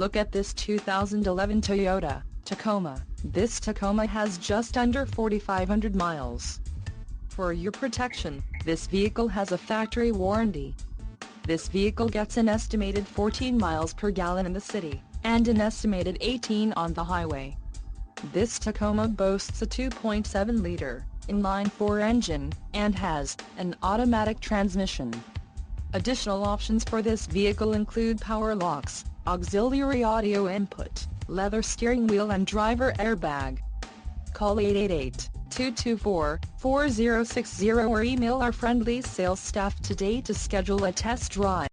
Look at this 2011 Toyota Tacoma. This Tacoma has just under 4,500 miles. For your protection, this vehicle has a factory warranty. This vehicle gets an estimated 14 miles per gallon in the city, and an estimated 18 on the highway. This Tacoma boasts a 2.7-liter inline-4 engine, and has an automatic transmission. Additional options for this vehicle include power locks, auxiliary audio input, leather steering wheel and driver airbag. Call 888-224-4060 or email our friendly sales staff today to schedule a test drive.